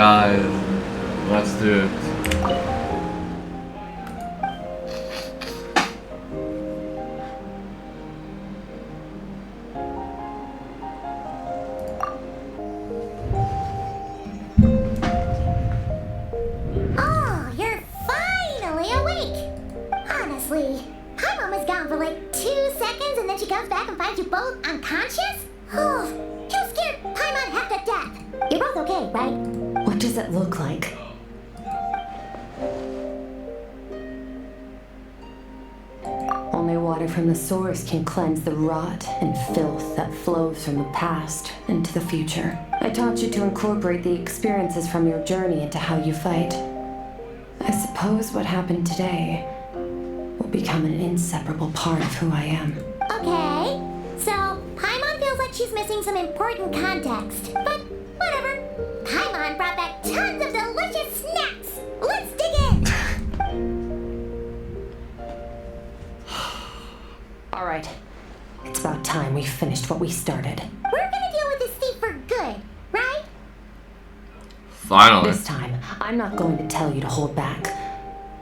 guys, let's do it. Oh, you're finally awake! Honestly, my mom was gone for like 2 seconds and then she comes back and finds you both unconscious? Oh, you scared Paimon half to death. You're both okay, right? What does it look like? Only water from the source can cleanse the rot and filth that flows from the past into the future. I taught you to incorporate the experiences from your journey into how you fight. I suppose what happened today will become an inseparable part of who I am. Okay, so Paimon feels like she's missing some important context. But whatever. Paimon brought back tons of delicious snacks. Let's dig in. All right, it's about time we finished what we started. We're gonna deal with this thief for good, right? Finally. This time, I'm not going to tell you to hold back.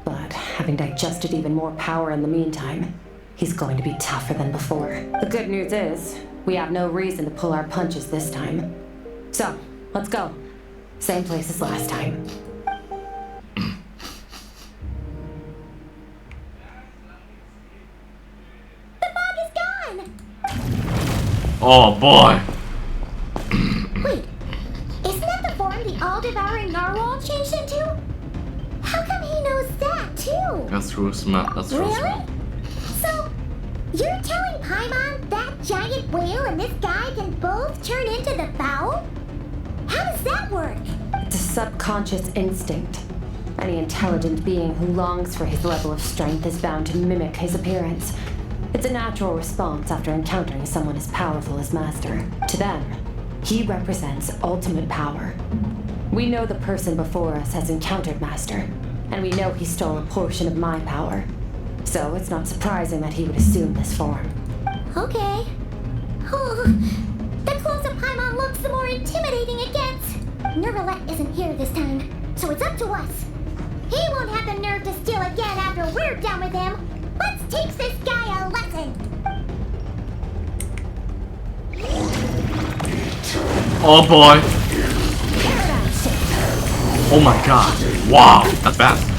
But having digested even more power in the meantime, he's going to be tougher than before. The good news is, we have no reason to pull our punches this time. So, let's go. Same place as last time. The fog is gone. Oh boy. Wait, isn't that the form the all-devouring narwhal changed into? How come he knows that too? That's real smart. That's real Really? smart. So, you're telling Paimon that giant whale and this guy can both turn into the fowl? How does that work? It's a subconscious instinct. Any intelligent being who longs for his level of strength is bound to mimic his appearance. It's a natural response after encountering someone as powerful as Master. To them, he represents ultimate power. We know the person before us has encountered Master, and we know he stole a portion of my power. So it's not surprising that he would assume this form. Okay. Oh, the closer Paimon looks, the more intimidating it gets. Nervalette isn't here this time, so it's up to us. He won't have the nerve to steal again after we're done with him. Let's teach this guy a lesson. Oh boy. Oh my god. Wow. That's fast.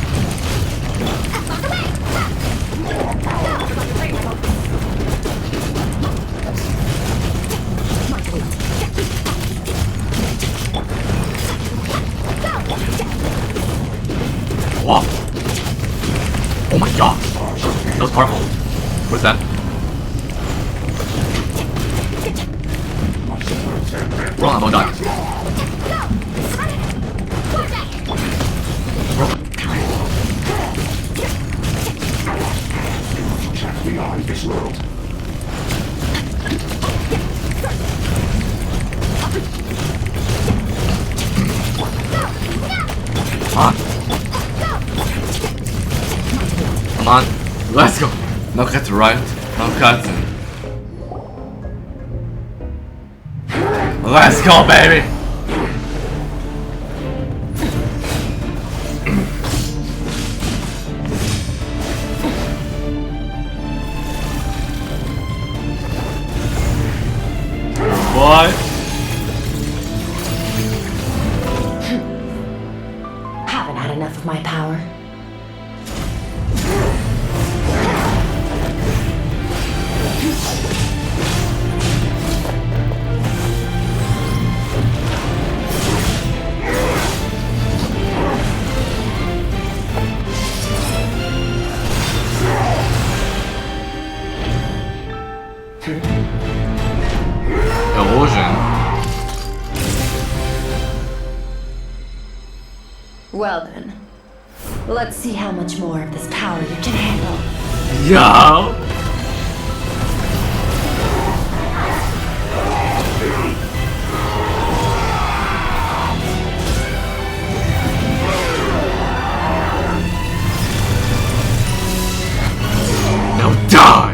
Wow. Oh my god. That was powerful. What's that? Roll on, die. Beyond this world. Come on. Come on. Let's go. No cuts right. No cuts. Let's go, baby. Boy. Haven't had enough of my power. Illusion. Well then, let's see how much more of this power you can handle. Yo. Now die.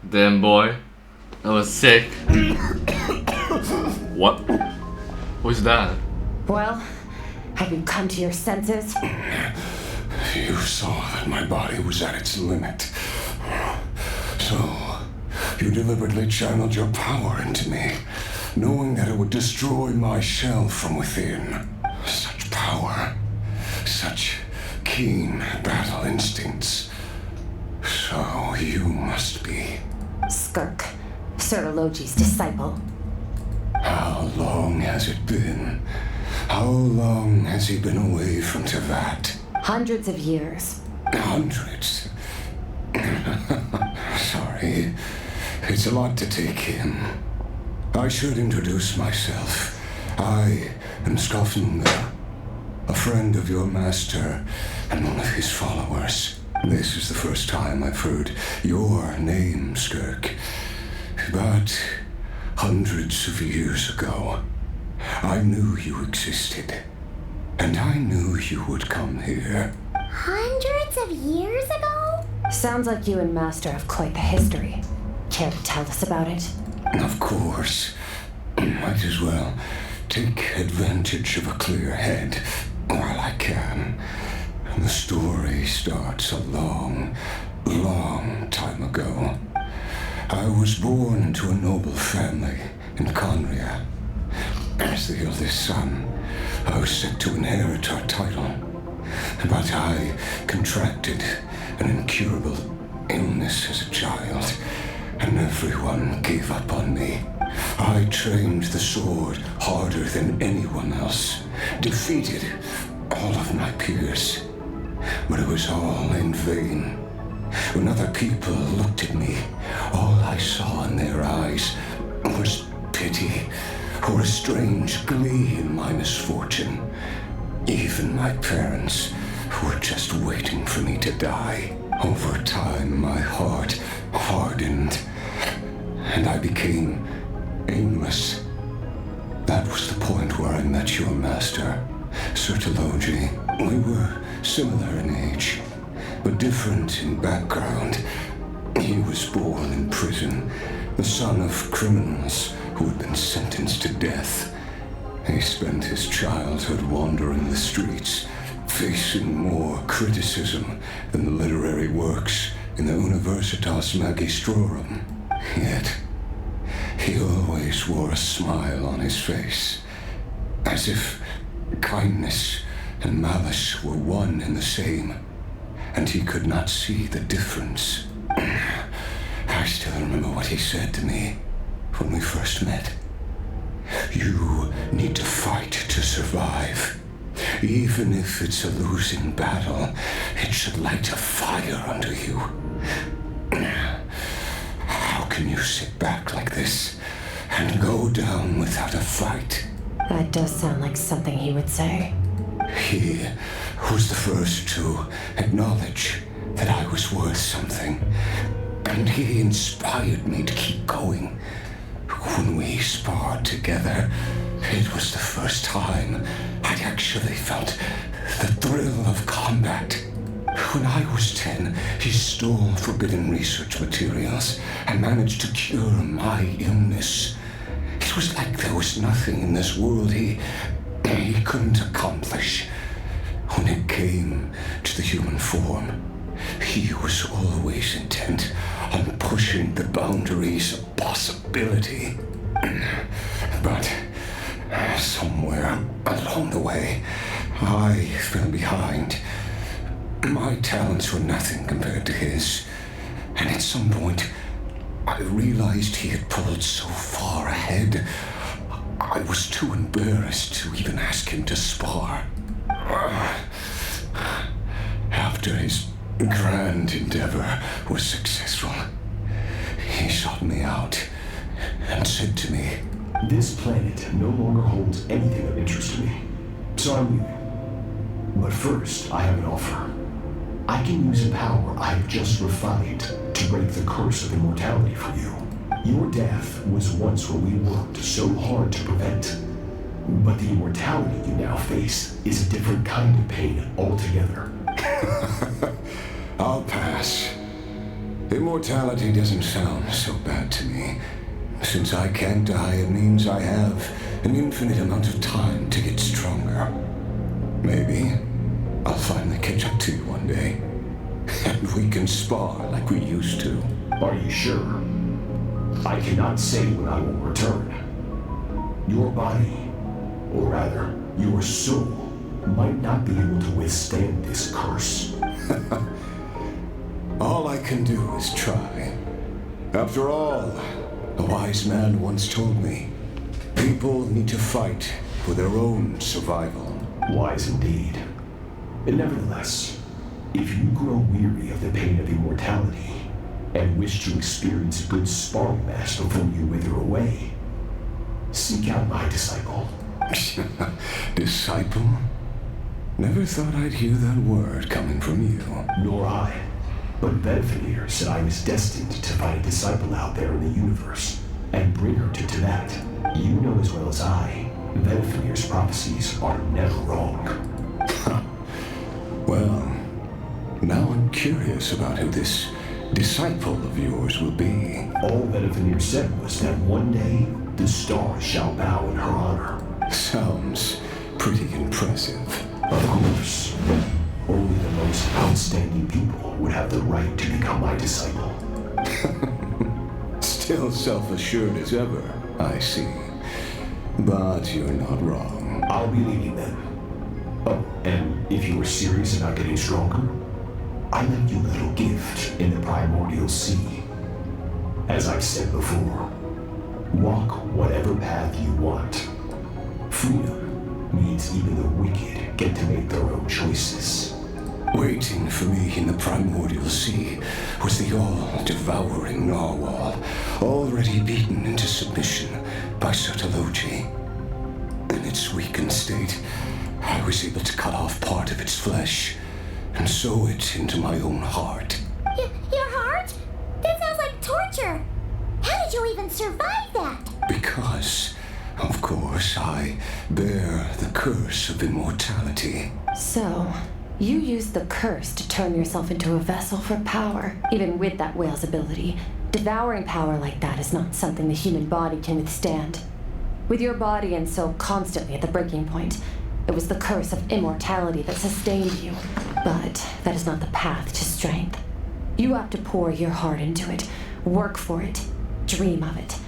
Damn boy, that was sick. What? Who's that? Well, have you come to your senses? You saw that my body was at its limit. So, you deliberately channeled your power into me, knowing that it would destroy my shell from within. Such power, such keen battle instincts. So you must be. Skirk, Sir Logi's disciple. How long has it been? How long has he been away from Tevat? Hundreds of years. Hundreds. Sorry. It's a lot to take in. I should introduce myself. I am Skofnunga, a friend of your master and one of his followers. This is the first time I've heard your name, Skirk. But hundreds of years ago, I knew you existed. And I knew you would come here. Hundreds of years ago? Sounds like you and Master have quite the history. Care to tell us about it? Of course. Might as well take advantage of a clear head while I can. The story starts a long, long time ago. I was born into a noble family in Conria. As the eldest son, I was set to inherit our title. But I contracted an incurable illness as a child, and everyone gave up on me. I trained the sword harder than anyone else, defeated all of my peers. But it was all in vain. When other people looked at me, all I saw in their eyes was pity or a strange glee in my misfortune. Even my parents were just waiting for me to die. Over time, my heart hardened, and I became aimless. That was the point where I met your master, Sir Logi. We were similar in age, but different in background. He was born in prison, the son of criminals who had been sentenced to death. He spent his childhood wandering the streets, facing more criticism than the literary works in the Universitas Magistrorum. Yet, he always wore a smile on his face, as if kindness and malice were one and the same, and he could not see the difference. I still remember what he said to me when we first met. You need to fight to survive. Even if it's a losing battle, it should light a fire under you. How can you sit back like this and go down without a fight? That does sound like something he would say. He was the first to acknowledge that I was worth something, and he inspired me to keep going. When we sparred together, it was the first time I'd actually felt the thrill of combat. When I was 10, he stole forbidden research materials and managed to cure my illness. It was like there was nothing in this world he couldn't accomplish. When it came to the human form, he was always intent on pushing the boundaries of possibility. But somewhere along the way, I fell behind. My talents were nothing compared to his, and at some point, I realized he had pulled so far ahead, I was too embarrassed to even ask him to spar. After his grand endeavor was successful, he sought me out and said to me, "This planet no longer holds anything of interest to me, so I'm leaving. But first, I have an offer. I can use a power I have just refined to break the curse of immortality for you. Your death was once what we worked so hard to prevent. But the immortality you now face is a different kind of pain altogether." I'll pass. Immortality doesn't sound so bad to me. Since I can't die, it means I have an infinite amount of time to get stronger. Maybe I'll finally catch up to you one day. And we can spar like we used to. Are you sure? I cannot say when I will return. Your body, or rather, your soul, might not be able to withstand this curse. All I can do is try. After all, a wise man once told me, people need to fight for their own survival. Wise indeed. And nevertheless, if you grow weary of the pain of immortality and wish to experience a good sparring match before you wither away, seek out my disciple. Disciple? Never thought I'd hear that word coming from you. Nor I. But Vedifenir said I was destined to find a disciple out there in the universe and bring her to Tibet. You know as well as I, Vedifenir's prophecies are never wrong. Well, now I'm curious about who this disciple of yours will be. All Vedifenir said was that one day the stars shall bow in her honor. Sounds pretty impressive. Of course, only the most outstanding people would have the right to become my disciple. Still self-assured as ever, I see. But you're not wrong. I'll be leaving then. Oh, and if you were serious about getting stronger, I left you a little gift in the primordial sea. As I've said before, walk whatever path you want. Freedom means even the wicked get to make their own choices. Waiting for me in the primordial sea was the all-devouring narwhal, already beaten into submission by Sotologi. In its weakened state, I was able to cut off part of its flesh and sew it into my own heart. Your heart? That sounds like torture. How did you even survive that? Because, of course, I bear the curse of immortality. So, you used the curse to turn yourself into a vessel for power. Even with that whale's ability, devouring power like that is not something the human body can withstand. With your body and soul constantly at the breaking point, it was the curse of immortality that sustained you. But that is not the path to strength. You have to pour your heart into it, work for it, dream of it.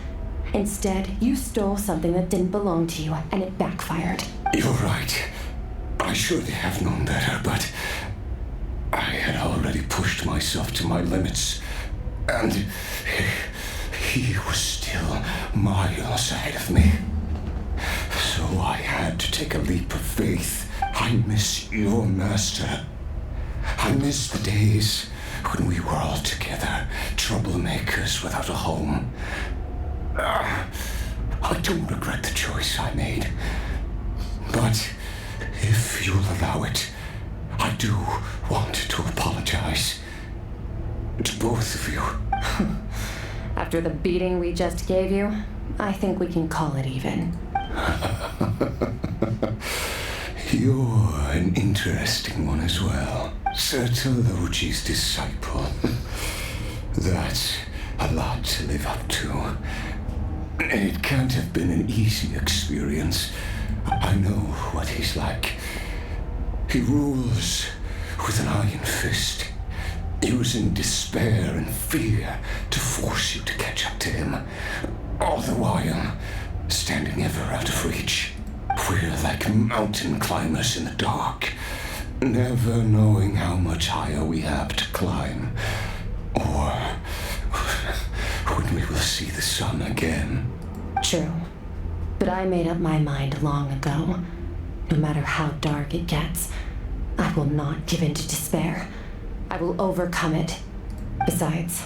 Instead, you stole something that didn't belong to you, and it backfired. You're right. I should have known better, but I had already pushed myself to my limits, and he was still miles ahead of me. So I had to take a leap of faith. I miss your master. I miss the days when we were all together, troublemakers without a home. I don't regret the choice I made, but if you'll allow it, I do want to apologize to both of you. After the beating we just gave you, I think we can call it even. You're an interesting one as well. Sotologi's disciple. That's a lot to live up to. It can't have been an easy experience. I know what he's like. He rules with an iron fist, using despair and fear to force you to catch up to him, all the while standing ever out of reach. We're like mountain climbers in the dark, never knowing how much higher we have to climb, or when we will see the sun again. True. But I made up my mind long ago. No matter how dark it gets, I will not give in to despair. I will overcome it. Besides,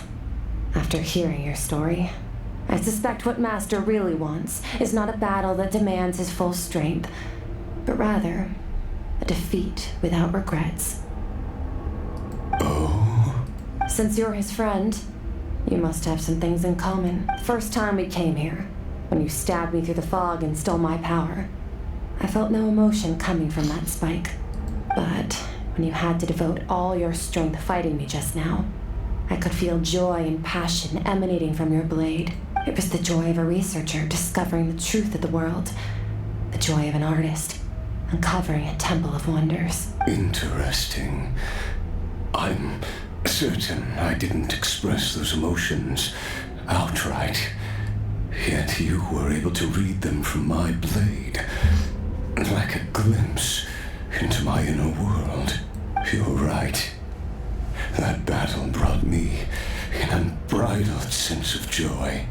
after hearing your story, I suspect what Master really wants is not a battle that demands his full strength, but rather a defeat without regrets. Oh? Since you're his friend, you must have some things in common. The first time we came here, when you stabbed me through the fog and stole my power, I felt no emotion coming from that spike. But when you had to devote all your strength fighting me just now. I could feel joy and passion emanating from your blade. It was the joy of a researcher discovering the truth of the world, the joy of an artist uncovering a temple of wonders. Interesting. I'm certain I didn't express those emotions outright. Yet you were able to read them from my blade, like a glimpse into my inner world. You're right. That battle brought me an unbridled sense of joy,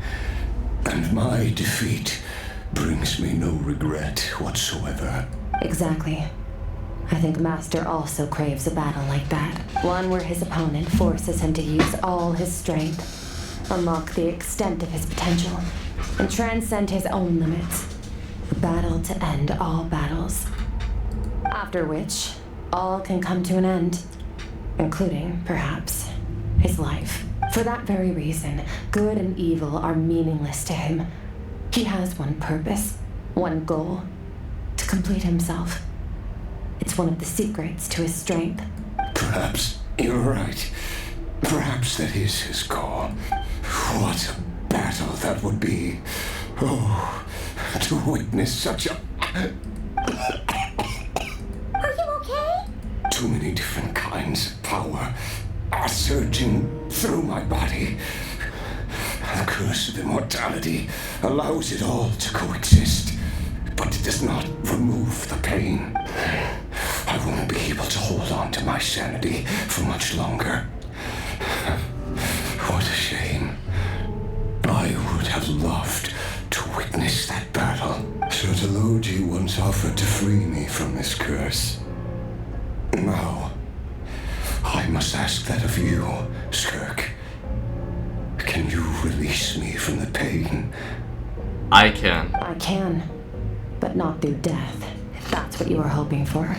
and my defeat brings me no regret whatsoever. Exactly. I think Master also craves a battle like that. One where his opponent forces him to use all his strength, unlock the extent of his potential, and transcend his own limits. A battle to end all battles. After which, all can come to an end, including, perhaps, his life. For that very reason, good and evil are meaningless to him. He has one purpose, one goal: to complete himself. It's one of the secrets to his strength. Perhaps you're right. Perhaps that is his goal. What a battle that would be. Oh, to witness such a... Are you okay? Too many different kinds of power are surging through my body. The curse of immortality allows it all to coexist, but it does not remove the pain. I won't be able to hold on to my sanity for much longer. What a shame. I would have loved to witness that battle. Sotologi once offered to free me from this curse. Now, I must ask that of you, Skirk. Can you release me from the pain? I can. I can, but not through death, if that's what you were hoping for.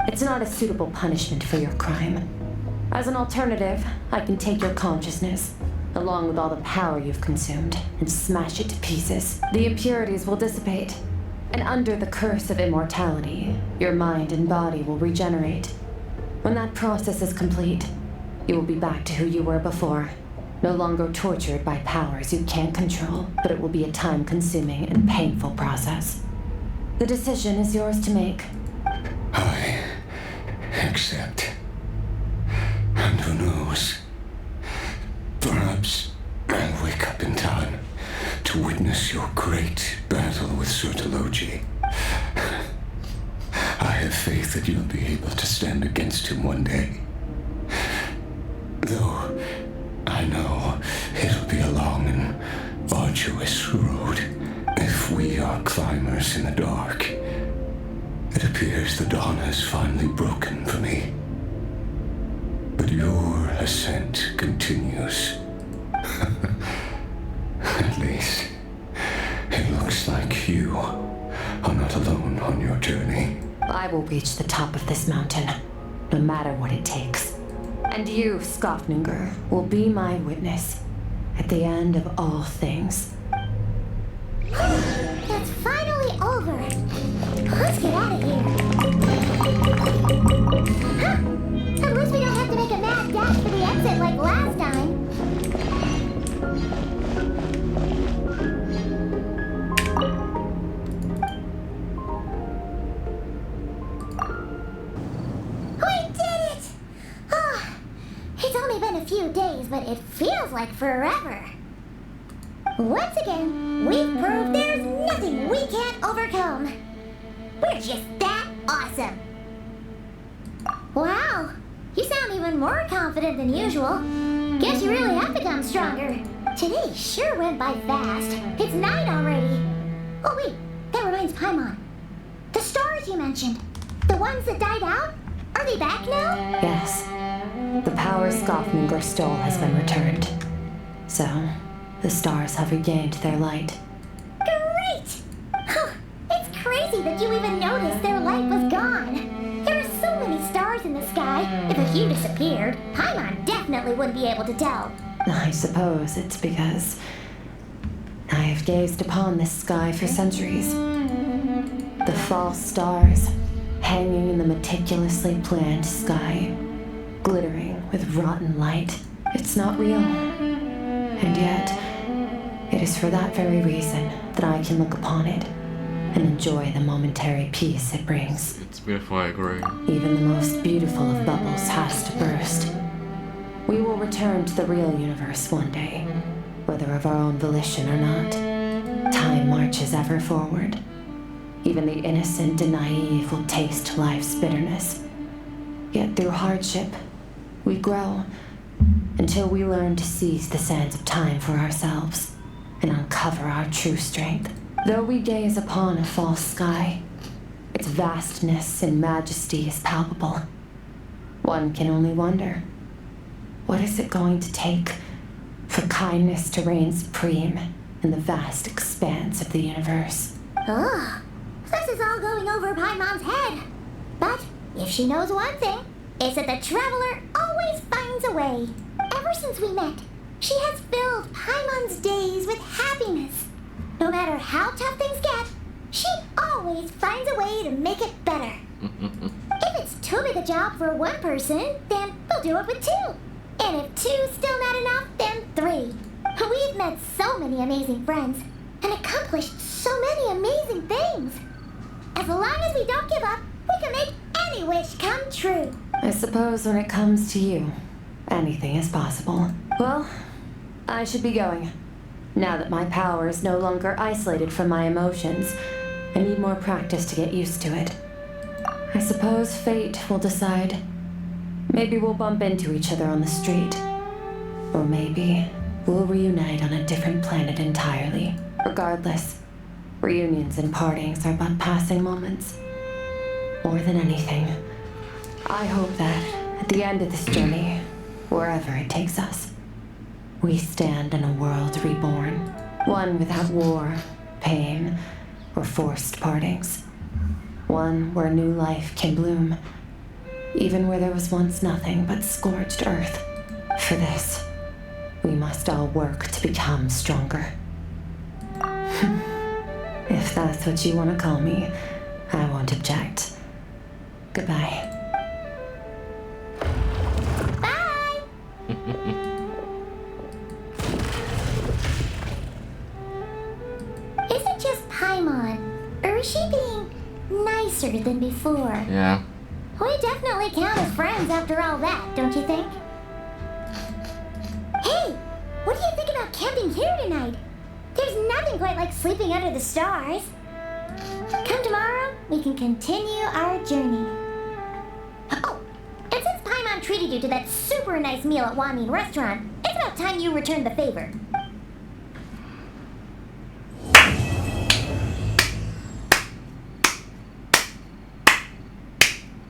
It's not a suitable punishment for your crime. As an alternative, I can take your consciousness, along with all the power you've consumed, and smash it to pieces. The impurities will dissipate, and under the curse of immortality, your mind and body will regenerate. When that process is complete, you will be back to who you were before, no longer tortured by powers you can't control, but it will be a time-consuming and painful process. The decision is yours to make. I accept. And who knows? Perhaps I'll wake up in time to witness your great battle with Sotologi. I have faith that you'll be able to stand against him one day. Though I know it'll be a long and arduous road if we are climbers in the dark. It appears the dawn has finally broken for me. But your ascent continues. At least, it looks like you are not alone on your journey. I will reach the top of this mountain, no matter what it takes. And you, Skofninger, will be my witness at the end of all things. It's finally over. Let's get out of here. Huh. At least we don't have to make a mad dash for the exit like last time. We did it! Oh, it's only been a few days, but it feels like forever. Once again, we've proved there's nothing we can't overcome. We're just that awesome. Wow, you sound even more confident than usual. Guess you really have become stronger. Today sure went by fast. It's night already. Oh wait, that reminds Paimon. The stars you mentioned, the ones that died out, are they back now? Yes. The power Skofninger stole has been returned. So, the stars have regained their light. Great! Huh, it's crazy that you even noticed their light was gone. There are so many stars in the sky. If a few disappeared, Paimon definitely wouldn't be able to tell. I suppose it's because I have gazed upon this sky for centuries. The false stars, hanging in the meticulously planned sky, glittering with rotten light. It's not real. And yet, it is for that very reason that I can look upon it and enjoy the momentary peace it brings. It's beautiful, I agree. Even the most beautiful of bubbles has to burst. We will return to the real universe one day, whether of our own volition or not. Time marches ever forward. Even the innocent and naive will taste life's bitterness. Yet through hardship, we grow until we learn to seize the sands of time for ourselves and uncover our true strength. Though we gaze upon a false sky, its vastness and majesty is palpable. One can only wonder, what is it going to take for kindness to reign supreme in the vast expanse of the universe? Ugh, this is all going over Paimon's head. But if she knows one thing, it's that the traveler always finds a way. Ever since we met, she has filled Paimon's days with happiness. No matter how tough things get, she always finds a way to make it better. If it's too big a job for one person, then we'll do it with two. And if two's still not enough, then three. We've met so many amazing friends and accomplished so many amazing things. As long as we don't give up, we can make any wish come true. I suppose when it comes to you, anything is possible. Well, I should be going. Now that my power is no longer isolated from my emotions, I need more practice to get used to it. I suppose fate will decide. Maybe we'll bump into each other on the street. Or maybe we'll reunite on a different planet entirely. Regardless, reunions and partings are but passing moments. More than anything, I hope that at the end of this journey, wherever it takes us, we stand in a world reborn. One without war, pain, or forced partings. One where new life can bloom, even where there was once nothing but scorched earth. For this, we must all work to become stronger. If that's what you want to call me, I won't object. Goodbye. Bye! Is it just Paimon, or is she being nicer than before? Yeah. We definitely count as friends after all that, don't you think? Hey, what do you think about camping here tonight? There's nothing quite like sleeping under the stars. Come tomorrow, we can continue our journey. Oh, and since Paimon treated you to that super nice meal at Wamin Restaurant, it's about time you returned the favor.